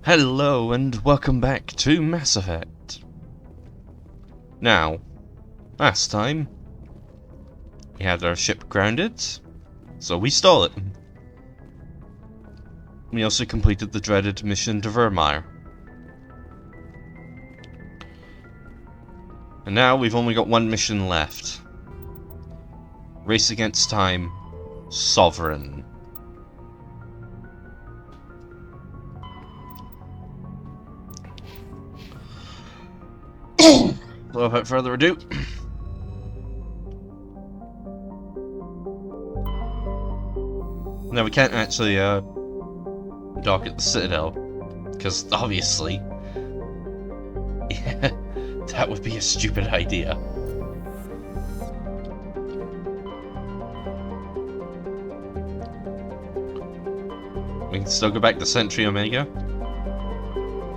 Hello and welcome back to Mass Effect. Now, last time, we had our ship grounded, so we stole it. We also completed the dreaded mission to Vermeer. And now we've only got one mission left. Race Against Time, Sovereign. So without further ado, now we can't actually dock at the Citadel, because obviously, yeah, that would be a stupid idea. We can still go back to Sentry Omega.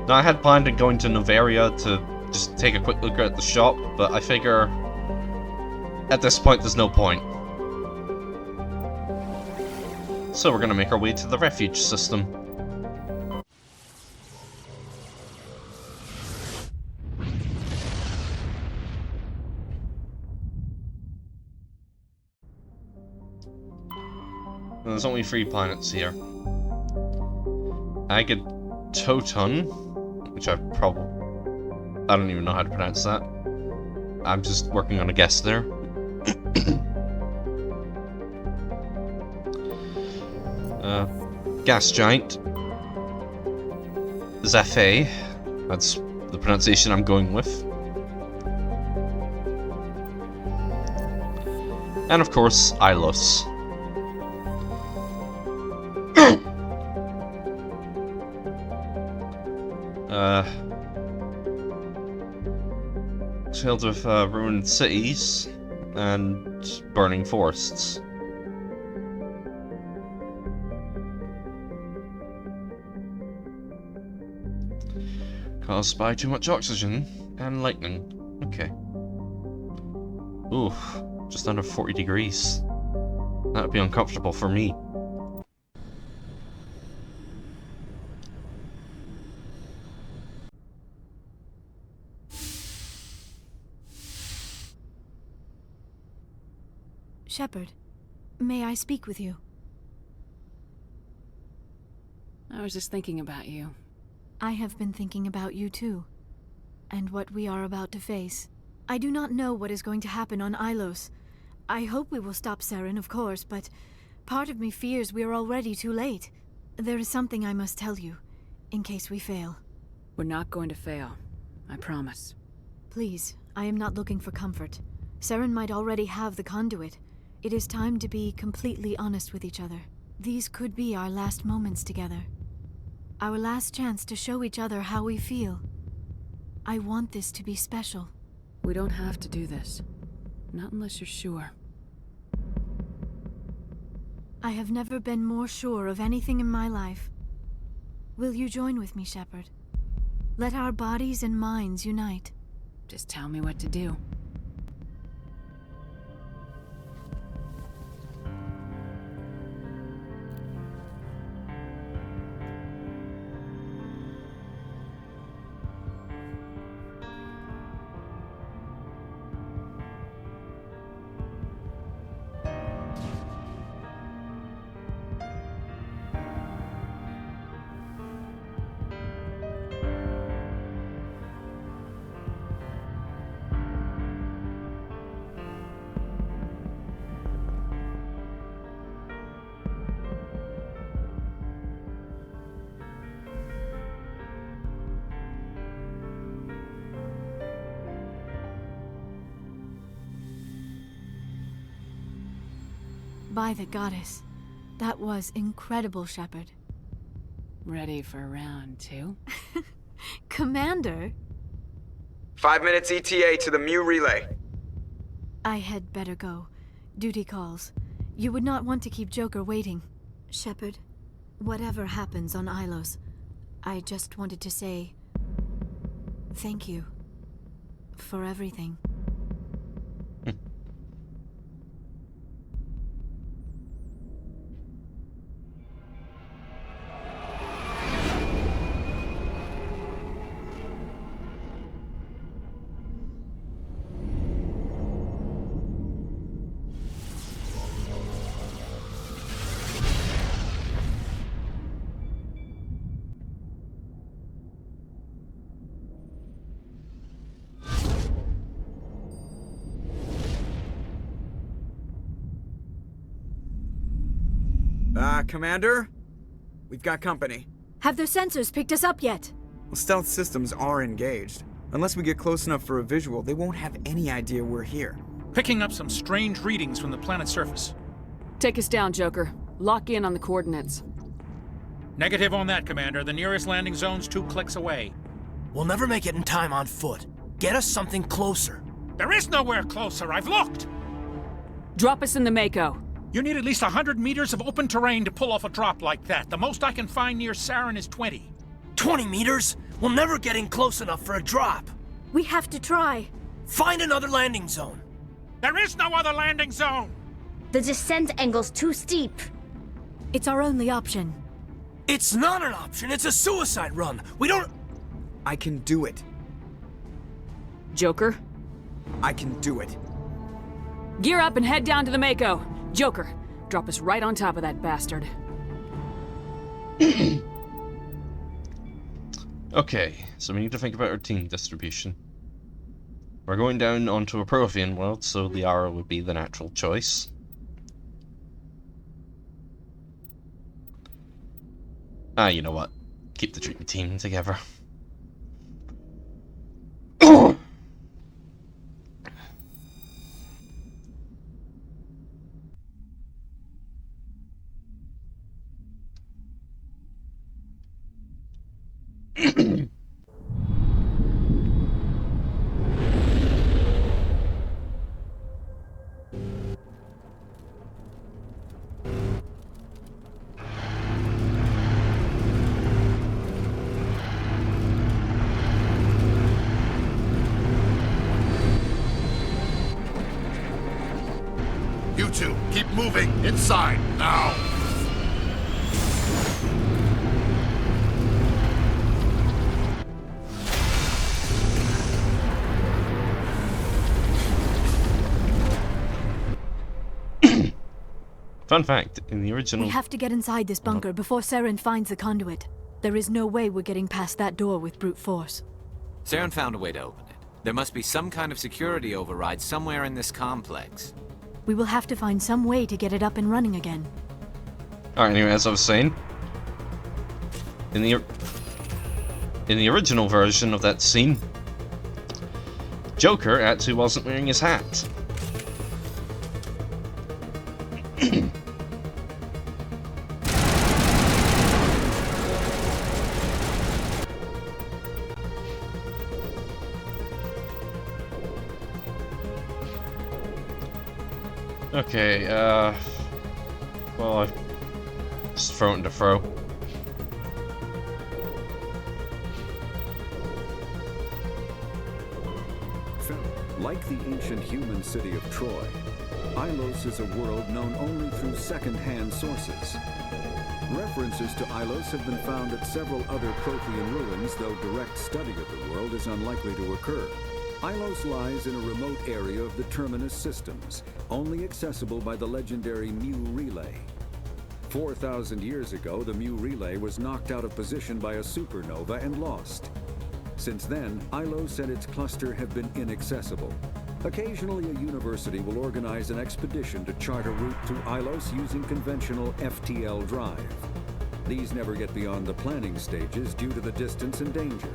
Now I had planned on going to Novaria to just take a quick look at the shop, but I figure at this point there's no point. So we're gonna make our way to the refuge system. There's only 3 planets here. Agatoton, which I don't even know how to pronounce that. I'm just working on a guess there. Gas Giant. Zephe. That's the pronunciation I'm going with. And of course, Ilos. Filled with ruined cities and burning forests. Caused by too much oxygen and lightning. Okay. Ooh, just under 40 degrees. That would be uncomfortable for me. Shepard, may I speak with you? I was just thinking about you. I have been thinking about you too, and what we are about to face. I do not know what is going to happen on Ilos. I hope we will stop Saren, of course, but part of me fears we are already too late. There is something I must tell you, in case we fail. We're not going to fail. I promise. Please, I am not looking for comfort. Saren might already have the conduit. It is time to be completely honest with each other. These could be our last moments together. Our last chance to show each other how we feel. I want this to be special. We don't have to do this. Not unless you're sure. I have never been more sure of anything in my life. Will you join with me, Shepard? Let our bodies and minds unite. Just tell me what to do. By the goddess, that was incredible, Shepard. Ready for round 2? Commander? 5 minutes ETA to the Mu relay. I had better go. Duty calls. You would not want to keep Joker waiting. Shepard, whatever happens on Ilos, I just wanted to say thank you for everything. Commander? We've got company. Have their sensors picked us up yet? Well, stealth systems are engaged. Unless we get close enough for a visual, they won't have any idea we're here. Picking up some strange readings from the planet's surface. Take us down, Joker. Lock in on the coordinates. Negative on that, Commander. The nearest landing zone's 2 clicks away. We'll never make it in time on foot. Get us something closer. There is nowhere closer. I've looked. Drop us in the Mako. You need at least 100 meters of open terrain to pull off a drop like that. The most I can find near Saren is 20. 20 meters? We'll never get in close enough for a drop. We have to try. Find another landing zone. There is no other landing zone! The descent angle's too steep. It's our only option. It's not an option. It's a suicide run. We don't... I can do it. Joker, I can do it. gear up and head down to the Mako. Joker, drop us right on top of that bastard. Okay, so we need to think about our team distribution. We're going down onto a Prothean world, so Liara would be the natural choice. You know what? Keep the dream team together. You two, keep moving. Inside, now. Fun fact, in the original... We have to get inside this bunker before Saren finds the conduit. There is no way we're getting past that door with brute force. Saren found a way to open it. There must be some kind of security override somewhere in this complex. We will have to find some way to get it up and running again. Alright, anyway, as I was saying, in the original version of that scene, Joker actually wasn't wearing his hat. Okay, well, I've just thrown it to throw. Like the ancient human city of Troy, Ilos is a world known only through second-hand sources. References to Ilos have been found at several other Prothean ruins, though direct study of the world is unlikely to occur. Ilos lies in a remote area of the Terminus systems, only accessible by the legendary Mu Relay. 4,000 years ago, the Mu Relay was knocked out of position by a supernova and lost. Since then, Ilos and its cluster have been inaccessible. Occasionally, a university will organize an expedition to chart a route to Ilos using conventional FTL drive. These never get beyond the planning stages due to the distance and danger.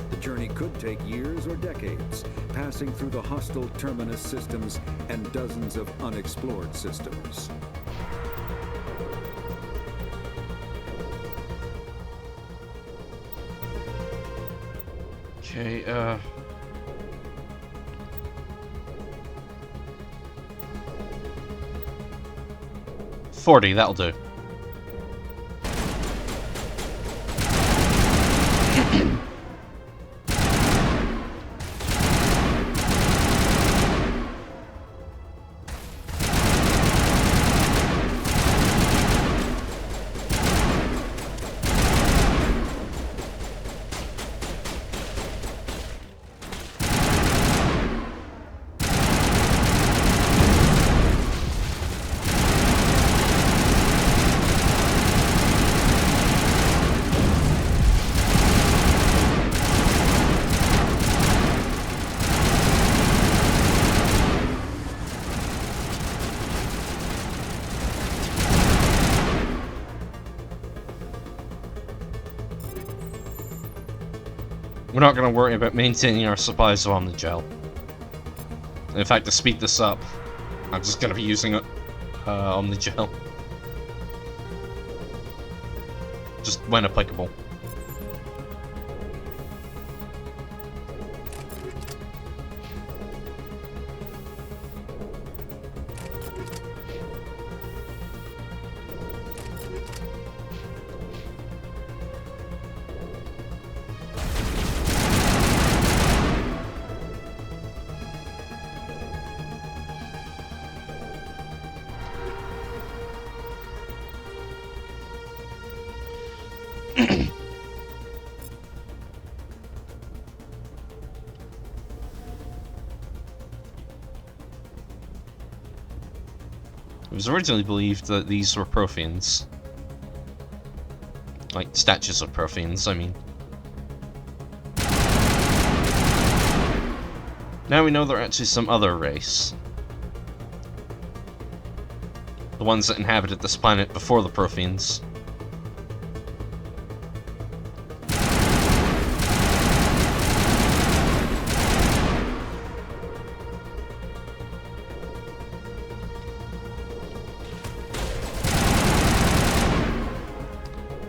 The journey could take years or decades, passing through the hostile Terminus systems and dozens of unexplored systems. Okay, 40, that'll do. we're not going to worry about maintaining our supplies of Omnigel. In fact, to speed this up, I'm just going to be using Omnigel. Just when applicable. It was originally believed that these were Protheans. Like, statues of Protheans, I mean. Now we know they're actually some other race. The ones that inhabited this planet before the Protheans.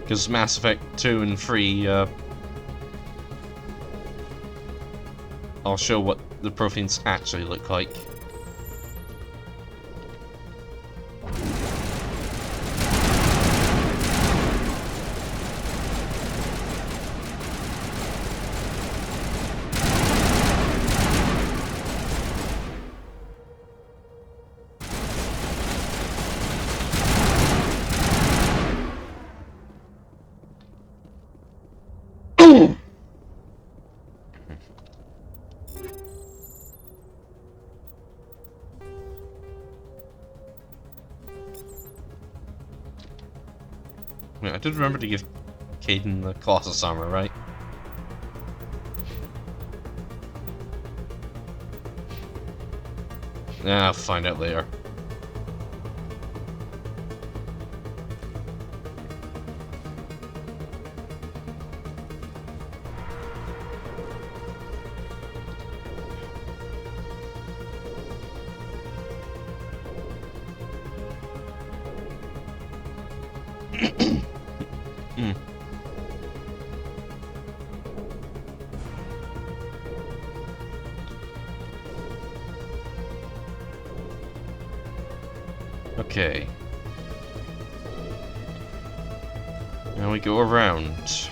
Because Mass Effect 2 and 3, I'll show what the Protheans actually look like. I did remember to give Caden the Colossus armor, right? Yeah, I'll find out later. Okay. Now we go around.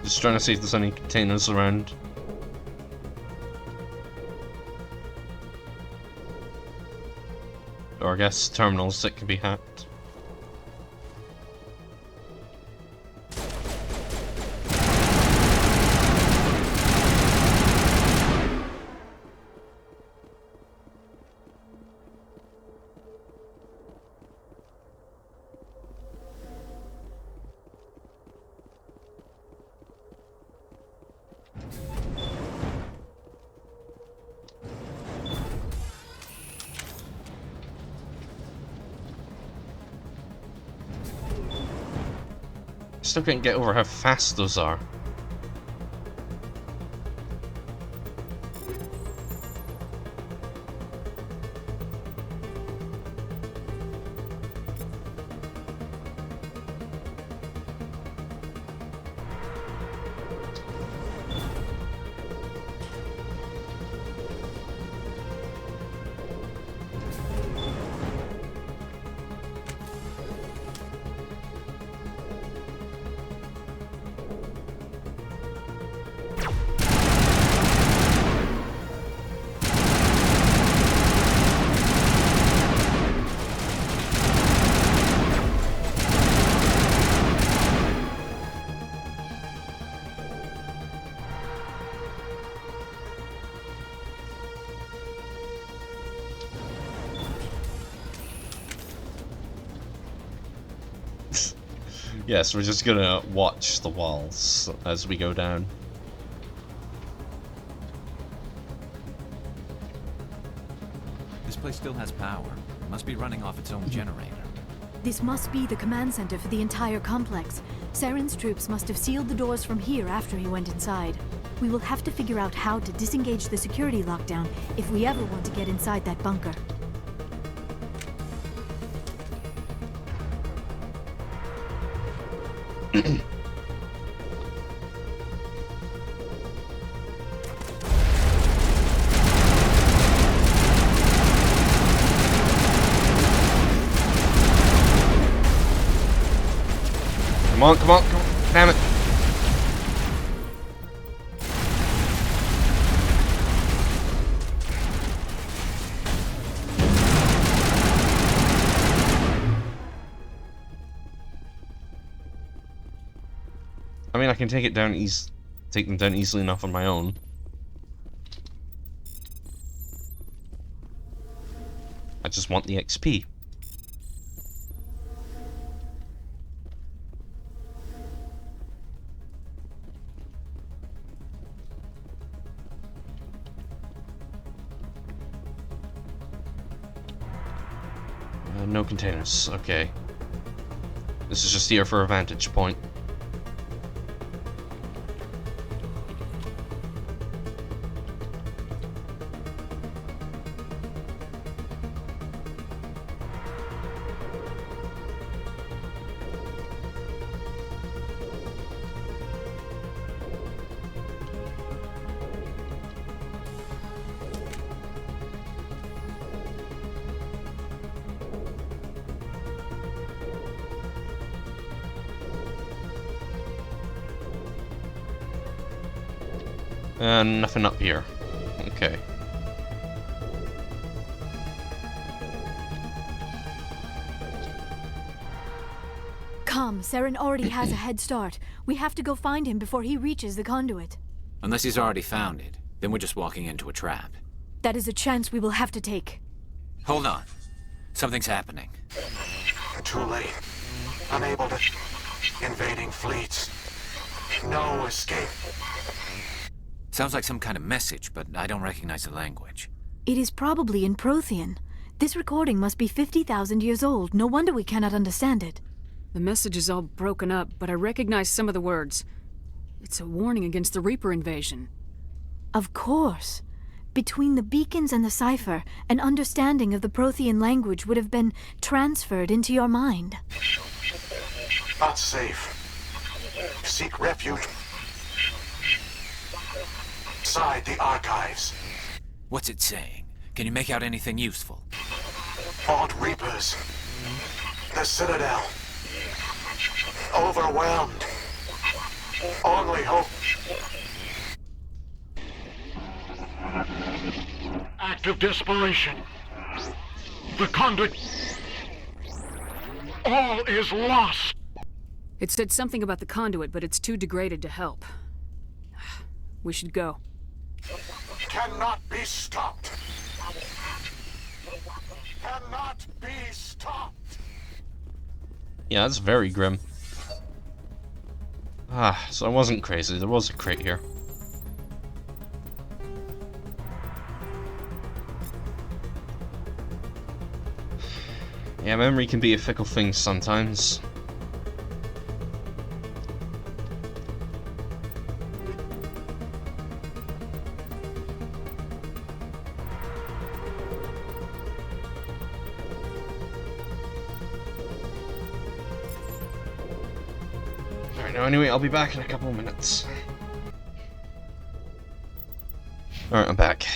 Just trying to see if there's any containers around. Or I guess terminals that can be hacked. Still can't get over how fast those are. Yes, we're just gonna watch the walls as we go down. This place still has power. It must be running off its own generator. This must be the command center for the entire complex. Saren's troops must have sealed the doors from here after he went inside. We will have to figure out how to disengage the security lockdown if we ever want to get inside that bunker. Come on, come on, come on. Damn it. I mean, I can take them down easily enough on my own. I just want the XP. No containers. Okay. This is just here for a vantage point. Nothing up here. Okay. Come, Saren already has a head start. We have to go find him before he reaches the conduit. Unless he's already found it, then we're just walking into a trap. That is a chance we will have to take. Hold on. Something's happening. Too late. Unable to... Invading fleets. No escape. Sounds like some kind of message, but I don't recognize the language. It is probably in Prothean. This recording must be 50,000 years old. No wonder we cannot understand it. The message is all broken up, but I recognize some of the words. It's a warning against the Reaper invasion. Of course. Between the beacons and the cipher, an understanding of the Prothean language would have been transferred into your mind. Not safe. Seek refuge inside the archives. What's it saying? Can you make out anything useful? Fought Reapers. The Citadel. Overwhelmed. Only hope. Act of desperation. The conduit. All is lost. It said something about the conduit, but it's too degraded to help. We should go. Cannot be stopped. Cannot be stopped. Yeah, that's very grim. Ah, so I wasn't crazy. There was a crate here. Yeah, memory can be a fickle thing sometimes. Anyway, I'll be back in a couple of minutes. Alright, I'm back.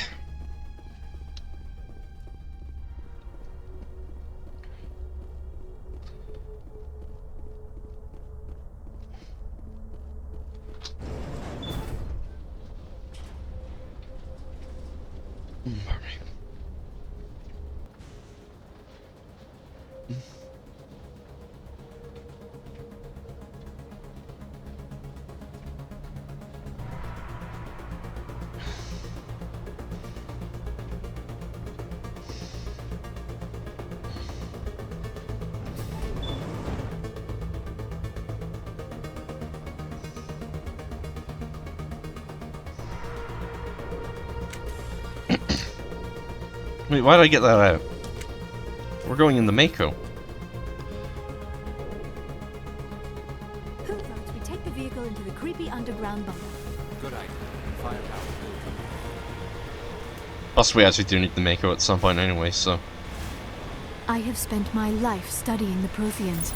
Pardon me. Wait, why did I get that out? We're going in the Mako. Who votes we take the vehicle into the creepy underground bunker? Good idea. Firepower will come. Plus, we actually do need the Mako at some point anyway, so... I have spent my life studying the Protheans,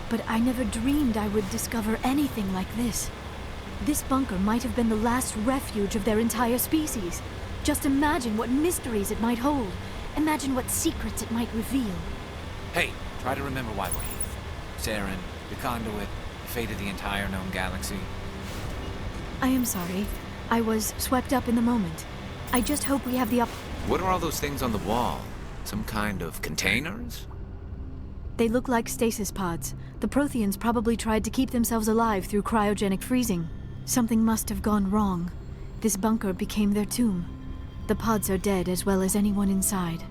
but I never dreamed I would discover anything like this. This bunker might have been the last refuge of their entire species. Just imagine what mysteries it might hold. Imagine what secrets it might reveal. Hey, try to remember why we're here. Saren, the conduit, the fate of the entire known galaxy. I am sorry. I was swept up in the moment. I just hope we have the What are all those things on the wall? Some kind of containers? They look like stasis pods. The Protheans probably tried to keep themselves alive through cryogenic freezing. Something must have gone wrong. This bunker became their tomb. The pods are dead as well as anyone inside.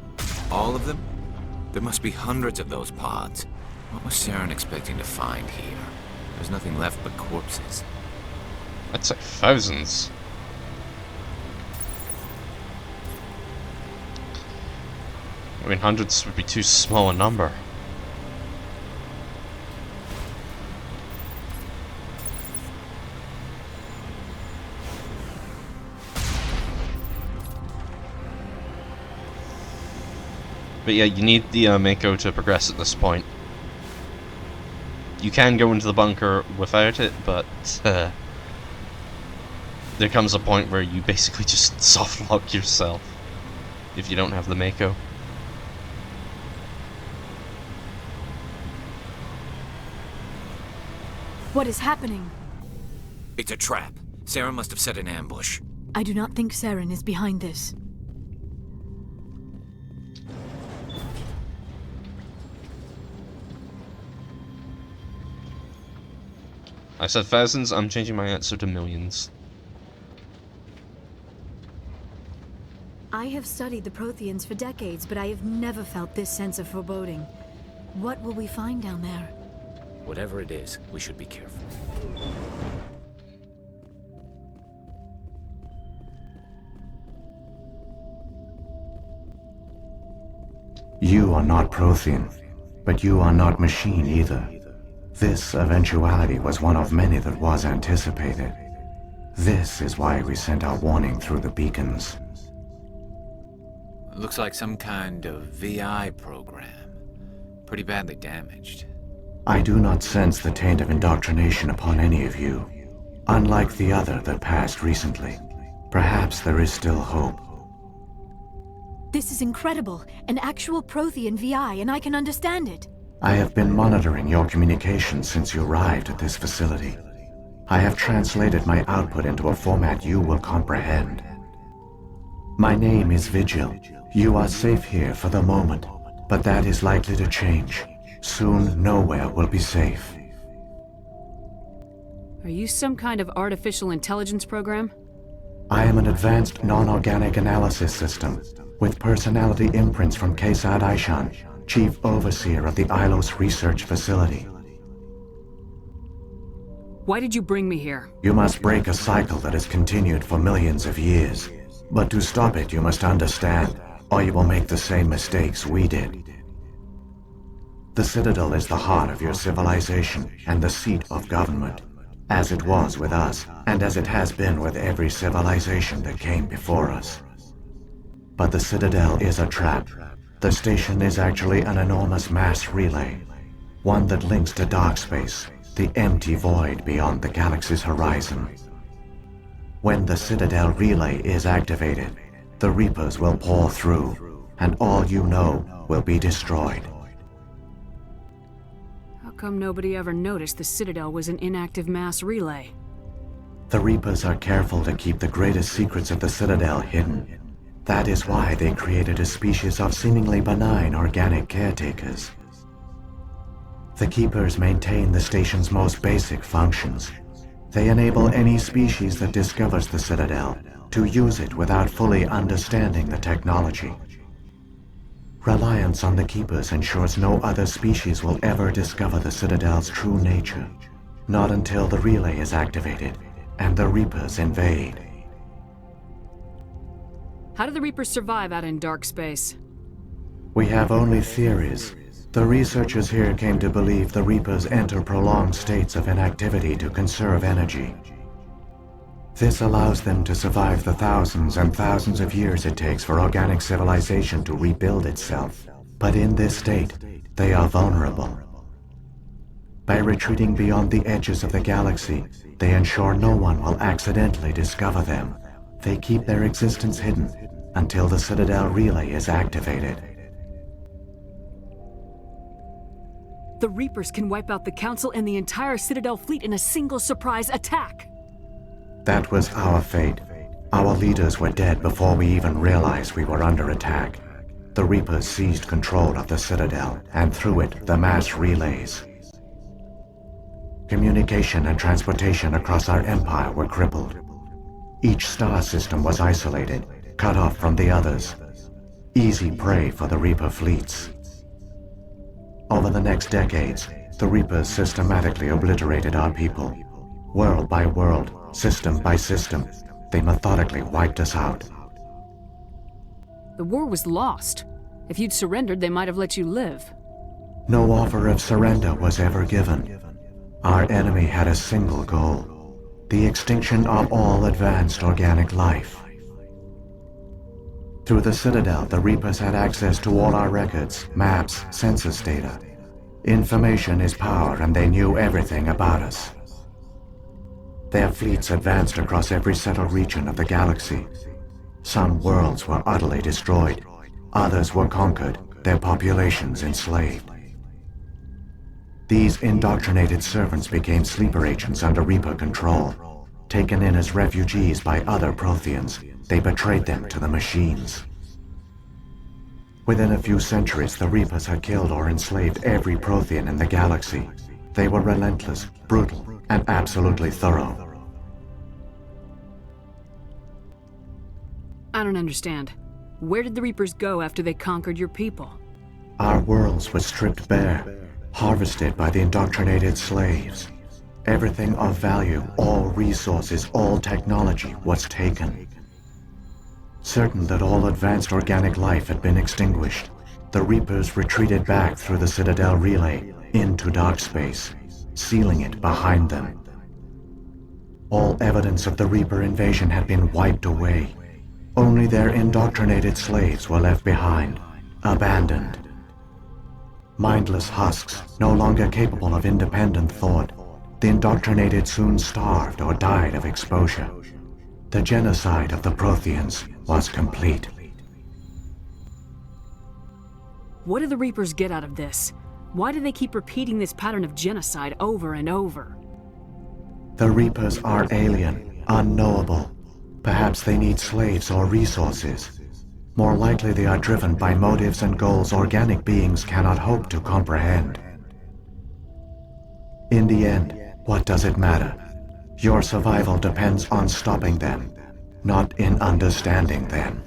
All of them? There must be hundreds of those pods. What was Saren expecting to find here? There's nothing left but corpses. I'd say thousands. I mean, hundreds would be too small a number. But yeah, you need the Mako to progress at this point. You can go into the bunker without it, but there comes a point where you basically just softlock yourself if you don't have the Mako. What is happening? It's a trap. Saren must have set an ambush. I do not think Saren is behind this. I said thousands, I'm changing my answer to millions. I have studied the Protheans for decades, but I have never felt this sense of foreboding. What will we find down there? Whatever it is, we should be careful. You are not Prothean, but you are not machine either. This eventuality was one of many that was anticipated. This is why we sent our warning through the beacons. Looks like some kind of VI program. Pretty badly damaged. I do not sense the taint of indoctrination upon any of you, unlike the other that passed recently. Perhaps there is still hope. This is incredible. An actual Prothean VI, and I can understand it. I have been monitoring your communications since you arrived at this facility. I have translated my output into a format you will comprehend. My name is Vigil. You are safe here for the moment, but that is likely to change. Soon, nowhere will be safe. Are you some kind of artificial intelligence program? I am an advanced non-organic analysis system, with personality imprints from Kesad Aishan, Chief Overseer of the Ilos Research Facility. Why did you bring me here? You must break a cycle that has continued for millions of years. But to stop it, you must understand, or you will make the same mistakes we did. The Citadel is the heart of your civilization and the seat of government, as it was with us, and as it has been with every civilization that came before us. But the Citadel is a trap. The station is actually an enormous mass relay, one that links to dark space, the empty void beyond the galaxy's horizon. When the Citadel relay is activated, the Reapers will pour through, and all you know will be destroyed. How come nobody ever noticed the Citadel was an inactive mass relay? The Reapers are careful to keep the greatest secrets of the Citadel hidden. That is why they created a species of seemingly benign organic caretakers. The Keepers maintain the station's most basic functions. They enable any species that discovers the Citadel to use it without fully understanding the technology. Reliance on the Keepers ensures no other species will ever discover the Citadel's true nature, not until the relay is activated and the Reapers invade. How do the Reapers survive out in dark space? We have only theories. The researchers here came to believe the Reapers enter prolonged states of inactivity to conserve energy. This allows them to survive the thousands and thousands of years it takes for organic civilization to rebuild itself. But in this state, they are vulnerable. By retreating beyond the edges of the galaxy, they ensure no one will accidentally discover them. They keep their existence hidden until the Citadel relay is activated. The Reapers can wipe out the Council and the entire Citadel fleet in a single surprise attack! That was our fate. Our leaders were dead before we even realized we were under attack. The Reapers seized control of the Citadel, and through it, the mass relays. Communication and transportation across our empire were crippled. Each star system was isolated, cut off from the others. Easy prey for the Reaper fleets. Over the next decades, the Reapers systematically obliterated our people. World by world, system by system, they methodically wiped us out. The war was lost. If you'd surrendered, they might have let you live. No offer of surrender was ever given. Our enemy had a single goal: the extinction of all advanced organic life. Through the Citadel, the Reapers had access to all our records, maps, census data. Information is power, and they knew everything about us. Their fleets advanced across every settled region of the galaxy. Some worlds were utterly destroyed. Others were conquered, their populations enslaved. These indoctrinated servants became sleeper agents under Reaper control. Taken in as refugees by other Protheans, they betrayed them to the machines. Within a few centuries, the Reapers had killed or enslaved every Prothean in the galaxy. They were relentless, brutal, and absolutely thorough. I don't understand. Where did the Reapers go after they conquered your people? Our worlds were stripped bare, harvested by the indoctrinated slaves. Everything of value, all resources, all technology was taken. Certain that all advanced organic life had been extinguished, the Reapers retreated back through the Citadel relay into dark space, sealing it behind them. All evidence of the Reaper invasion had been wiped away. Only their indoctrinated slaves were left behind, abandoned. Mindless husks, no longer capable of independent thought, the indoctrinated soon starved or died of exposure. The genocide of the Protheans was complete. What do the Reapers get out of this? Why do they keep repeating this pattern of genocide over and over? The Reapers are alien, unknowable. Perhaps they need slaves or resources. More likely they are driven by motives and goals organic beings cannot hope to comprehend. In the end, what does it matter? Your survival depends on stopping them, not in understanding them.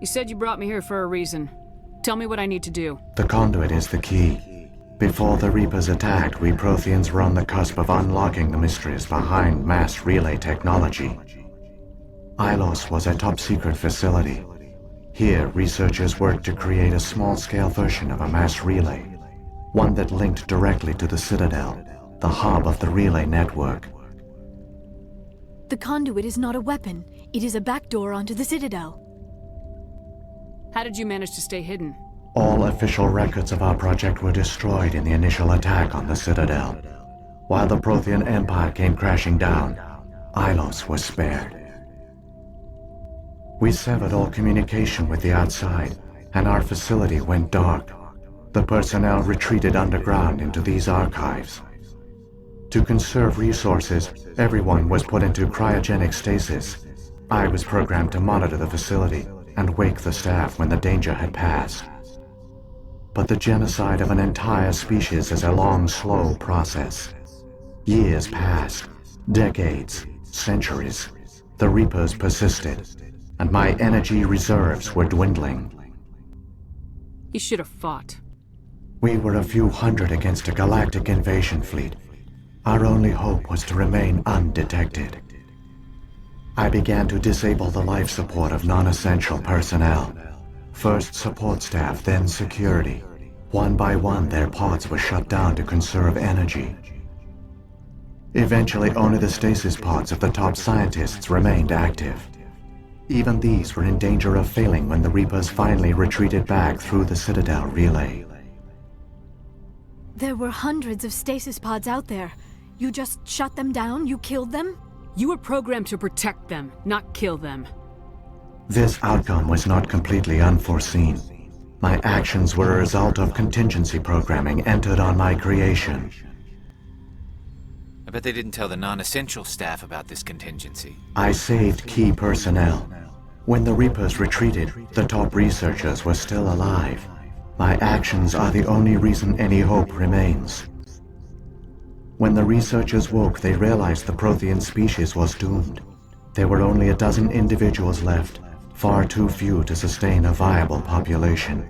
You said you brought me here for a reason. Tell me what I need to do. The conduit is the key. Before the Reapers attacked, we Protheans were on the cusp of unlocking the mysteries behind mass relay technology. Ilos was a top-secret facility. Here, researchers worked to create a small-scale version of a mass relay, one that linked directly to the Citadel, the hub of the relay network. The conduit is not a weapon. It is a backdoor onto the Citadel. How did you manage to stay hidden? All official records of our project were destroyed in the initial attack on the Citadel. While the Prothean Empire came crashing down, Ilos was spared. We severed all communication with the outside, and our facility went dark. The personnel retreated underground into these archives. To conserve resources, everyone was put into cryogenic stasis. I was programmed to monitor the facility and wake the staff when the danger had passed. But the genocide of an entire species is a long, slow process. Years passed, decades, centuries. The Reapers persisted, and my energy reserves were dwindling. You should have fought. We were a few hundred against a galactic invasion fleet. Our only hope was to remain undetected. I began to disable the life support of non-essential personnel. First support staff, then security. One by one, their pods were shut down to conserve energy. Eventually, only the stasis pods of the top scientists remained active. Even these were in danger of failing when the Reapers finally retreated back through the Citadel relay. There were hundreds of stasis pods out there. You just shut them down? You killed them? You were programmed to protect them, not kill them. This outcome was not completely unforeseen. My actions were a result of contingency programming entered on my creation. I bet they didn't tell the non-essential staff about this contingency. I saved key personnel. When the Reapers retreated, the top researchers were still alive. My actions are the only reason any hope remains. When the researchers woke, they realized the Prothean species was doomed. There were only a dozen individuals left, far too few to sustain a viable population.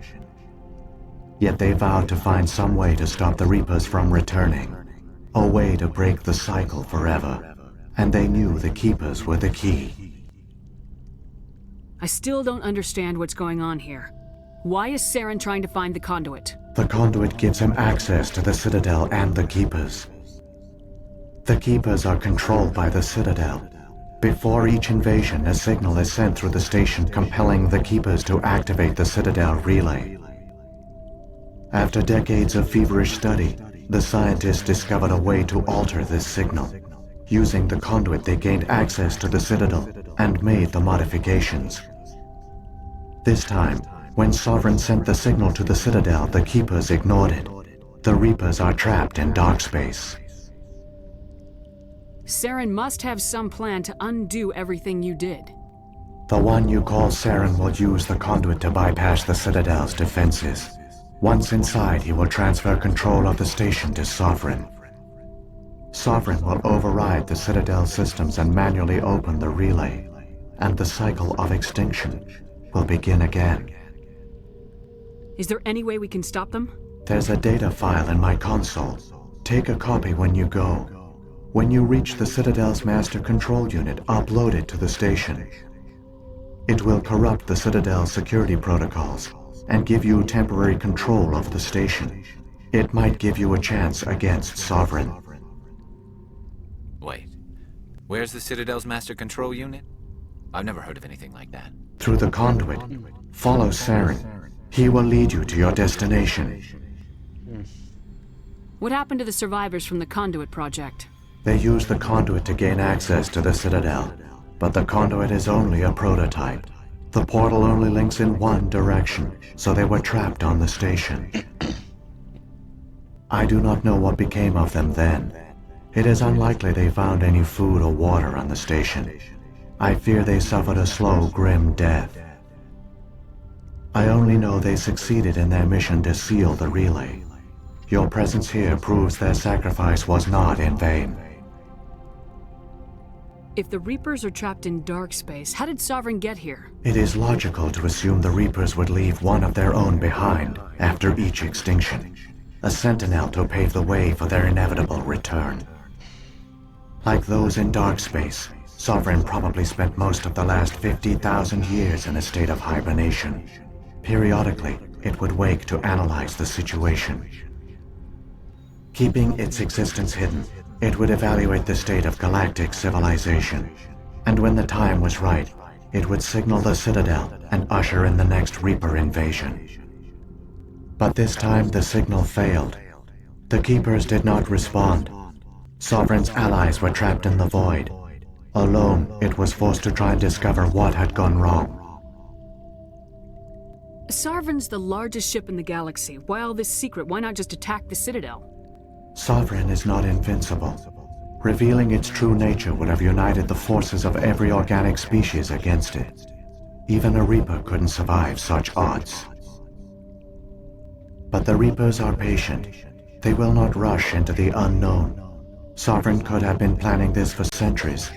Yet they vowed to find some way to stop the Reapers from returning. A way to break the cycle forever. And they knew the Keepers were the key. I still don't understand what's going on here. Why is Saren trying to find the conduit? The conduit gives him access to the Citadel and the Keepers. The Keepers are controlled by the Citadel. Before each invasion, a signal is sent through the station compelling the Keepers to activate the Citadel relay. After decades of feverish study, the scientists discovered a way to alter this signal. Using the conduit, they gained access to the Citadel and made the modifications. This time, when Sovereign sent the signal to the Citadel, the Keepers ignored it. The Reapers are trapped in dark space. Saren must have some plan to undo everything you did. The one you call Saren will use the conduit to bypass the Citadel's defenses. Once inside, he will transfer control of the station to Sovereign. Sovereign will override the Citadel systems and manually open the relay, and the cycle of extinction will begin again. Is there any way we can stop them? There's a data file in my console. Take a copy when you go. When you reach the Citadel's master control unit, upload it to the station. It will corrupt the Citadel's security protocols and give you temporary control of the station. It might give you a chance against Sovereign. Wait, where's the Citadel's master control unit? I've never heard of anything like that. Through the conduit, follow Saren. He will lead you to your destination. What happened to the survivors from the Conduit project? They used the conduit to gain access to the Citadel, but the conduit is only a prototype. The portal only links in one direction, so they were trapped on the station. I do not know what became of them then. It is unlikely they found any food or water on the station. I fear they suffered a slow, grim death. I only know they succeeded in their mission to seal the relay. Your presence here proves their sacrifice was not in vain. If the Reapers are trapped in dark space, how did Sovereign get here? It is logical to assume the Reapers would leave one of their own behind after each extinction. A sentinel to pave the way for their inevitable return. Like those in dark space, Sovereign probably spent most of the last 50,000 years in a state of hibernation. Periodically, it would wake to analyze the situation. Keeping its existence hidden, it would evaluate the state of galactic civilization. And when the time was right, it would signal the Citadel and usher in the next Reaper invasion. But this time the signal failed. The Keepers did not respond. Sovereign's allies were trapped in the void. Alone, it was forced to try and discover what had gone wrong. Sovereign's the largest ship in the galaxy. Why all this secret? Why not just attack the Citadel? Sovereign is not invincible. Revealing its true nature would have united the forces of every organic species against it. Even a Reaper couldn't survive such odds. But the Reapers are patient. They will not rush into the unknown. Sovereign could have been planning this for centuries,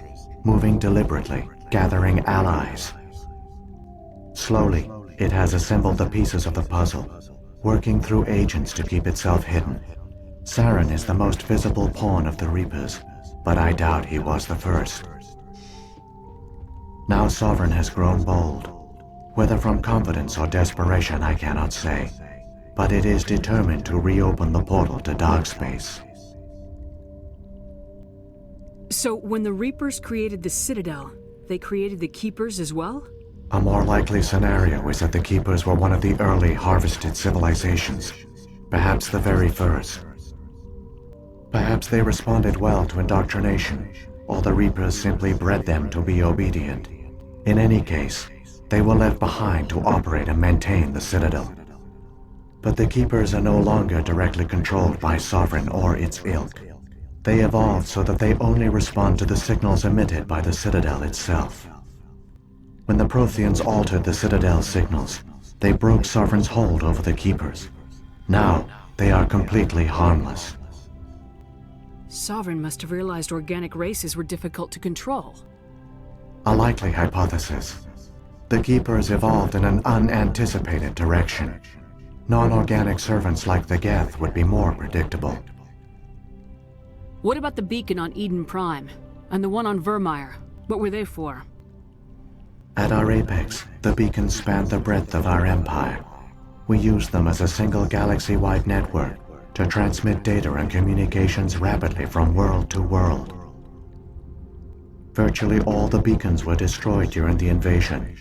moving deliberately, gathering allies. Slowly, it has assembled the pieces of the puzzle, working through agents to keep itself hidden. Saren is the most visible pawn of the Reapers, but I doubt he was the first. Now Sovereign has grown bold. Whether from confidence or desperation, I cannot say. But it is determined to reopen the portal to dark space. So, when the Reapers created the Citadel, they created the Keepers as well? A more likely scenario is that the Keepers were one of the early harvested civilizations, perhaps the very first. Perhaps they responded well to indoctrination, or the Reapers simply bred them to be obedient. In any case, they were left behind to operate and maintain the Citadel. But the Keepers are no longer directly controlled by Sovereign or its ilk. They evolved so that they only respond to the signals emitted by the Citadel itself. When the Protheans altered the Citadel's signals, they broke Sovereign's hold over the Keepers. Now, they are completely harmless. Sovereign must have realized organic races were difficult to control. A likely hypothesis. The Keepers evolved in an unanticipated direction. Non-organic servants like the Geth would be more predictable. What about the beacon on Eden Prime? And the one on Vermeer? What were they for? At our apex, the beacons spanned the breadth of our empire. We used them as a single galaxy-wide network to transmit data and communications rapidly from world to world. Virtually all the beacons were destroyed during the invasion,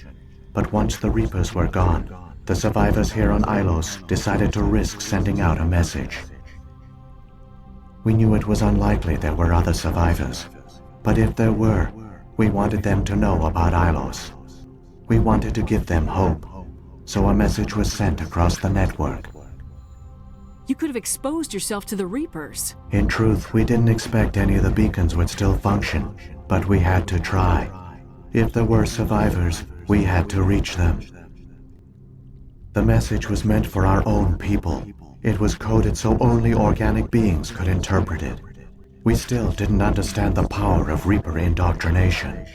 but once the Reapers were gone, the survivors here on Ilos decided to risk sending out a message. We knew it was unlikely there were other survivors, but if there were, we wanted them to know about Ilos. We wanted to give them hope, so a message was sent across the network. You could have exposed yourself to the Reapers. In truth, we didn't expect any of the beacons would still function, but we had to try. If there were survivors, we had to reach them. The message was meant for our own people. It was coded so only organic beings could interpret it. We still didn't understand the power of Reaper indoctrination.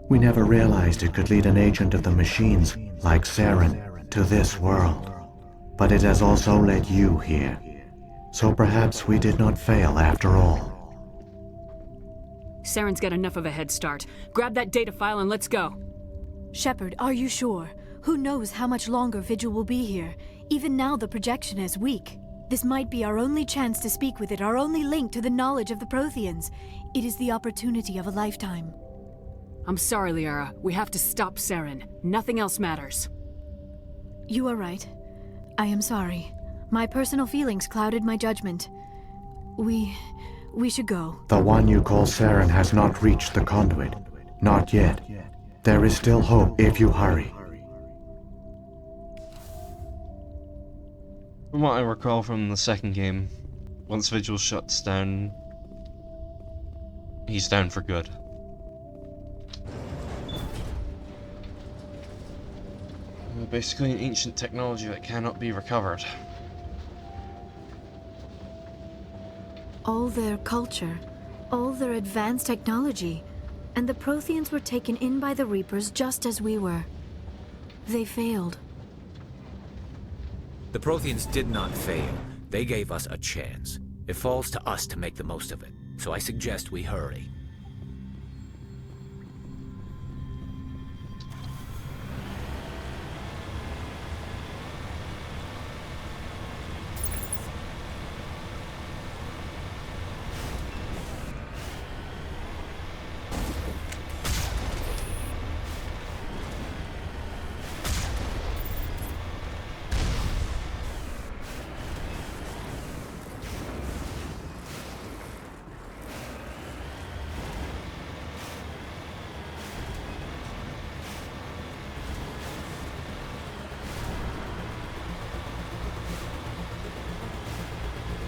We never realized it could lead an agent of the machines, like Saren, to this world. But it has also led you here. So perhaps we did not fail after all. Saren's got enough of a head start. Grab that data file and let's go. Shepard, are you sure? Who knows how much longer Vigil will be here? Even now the projection is weak. This might be our only chance to speak with it, our only link to the knowledge of the Protheans. It is the opportunity of a lifetime. I'm sorry, Liara. We have to stop Saren. Nothing else matters. You are right. I am sorry. My personal feelings clouded my judgment. We should go. The one you call Saren has not reached the conduit. Not yet. There is still hope if you hurry. From what I recall from the second game, once Vigil shuts down, he's down for good. Basically an ancient technology that cannot be recovered. All their culture, all their advanced technology, and the Protheans were taken in by the Reapers just as we were. They failed. The Protheans did not fail. They gave us a chance. It falls to us to make the most of it. So I suggest we hurry.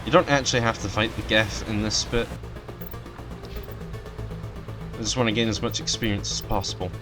You don't actually have to fight the Geth in this bit. I just want to gain as much experience as possible.